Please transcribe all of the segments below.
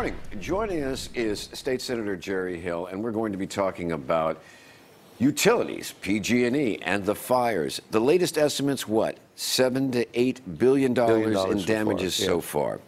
Morning. Joining us is State Senator Jerry Hill, and we're going to be talking about utilities, PG&E, and the fires. The latest estimates, what? $7 to $8 billion in damages so far.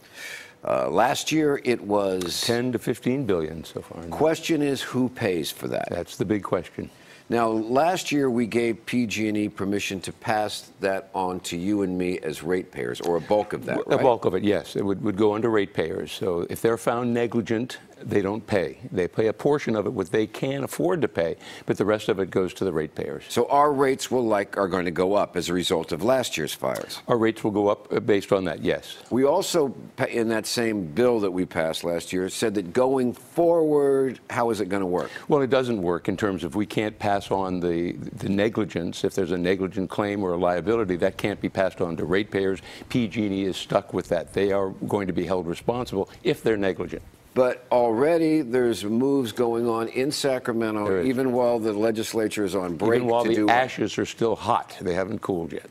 Last year, it was 10 to 15 billion so far. Question is, who pays for that? That's the big question. Now, last year we gave PG&E permission to pass that on to you and me as ratepayers, or a bulk of that, right? A bulk of it, yes. It would go under ratepayers. So if they're found negligent, they don't pay. They pay a portion of it, what they can afford to pay, but the rest of it goes to the ratepayers. So our rates are going to go up as a result of last year's fires? Our rates will go up based on that, yes. We also, in that same bill that we passed last year, said that going forward, how is it going to work? Well, it doesn't work in terms of we can't pass on the negligence. If there's a negligent claim or a liability, that can't be passed on to ratepayers. PG&E is stuck with that. They are going to be held responsible if they're negligent. But already there's moves going on in Sacramento, even while the legislature is on break. Even while the ashes are still hot. They haven't cooled yet.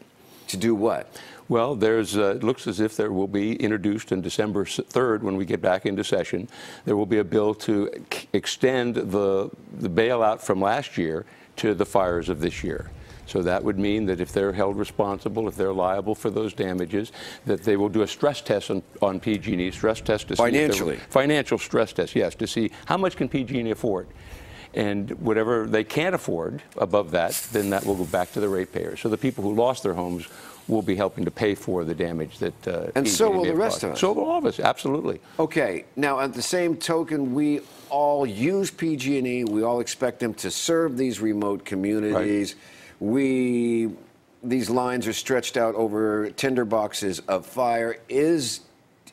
To do what? Well, it looks as if there will be introduced on December 3rd, when we get back into session, there will be a bill to extend the bailout from last year to the fires of this year. So that would mean that if they're held responsible, if they're liable for those damages, that they will do a stress test on PG&E, stress test to see financially. Financial stress test, yes, to see how much can PG&E afford. And whatever they can't afford above that, then that will go back to the ratepayers. So the people who lost their homes will be helping to pay for the damage that and so will the rest of us. So will all of us, absolutely. Okay. Now, at the same token, we all use PG&E. We all expect them to serve these remote communities. Right. These lines are stretched out over tinderboxes of fire. Is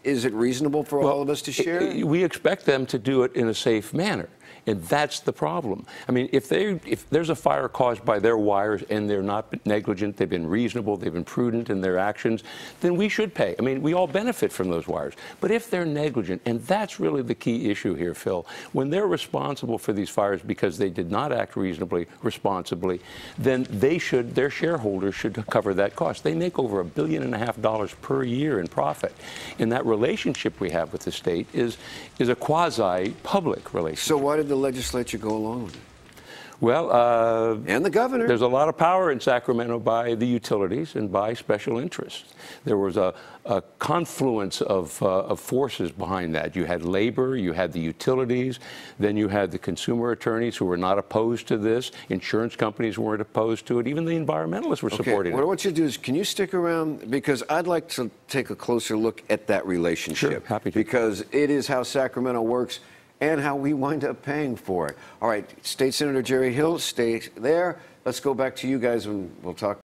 it reasonable for all of us to share? We expect them to do it in a safe manner. And that's the problem. I mean, if there's a fire caused by their wires and they're not negligent, they've been reasonable, they've been prudent in their actions, then we should pay. I mean, we all benefit from those wires. But if they're negligent, and that's really the key issue here, Phil, when they're responsible for these fires because they did not act reasonably, responsibly, then their shareholders should cover that cost. They make over $1.5 billion per year in profit. And that relationship we have with the state is a quasi-public relationship. So why did the legislature go along with it? Well, and the governor. There's a lot of power in Sacramento by the utilities and by special interests. There was a confluence of forces behind that. You had labor, you had the utilities, then you had the consumer attorneys who were not opposed to this. Insurance companies weren't opposed to it. Even the environmentalists were supporting it. What I want you to do is, can you stick around? Because I'd like to take a closer look at that relationship. Sure, happy to. Because it is how Sacramento works and how we wind up paying for it. All right, State Senator Jerry Hill, stay there. Let's go back to you guys and we'll talk.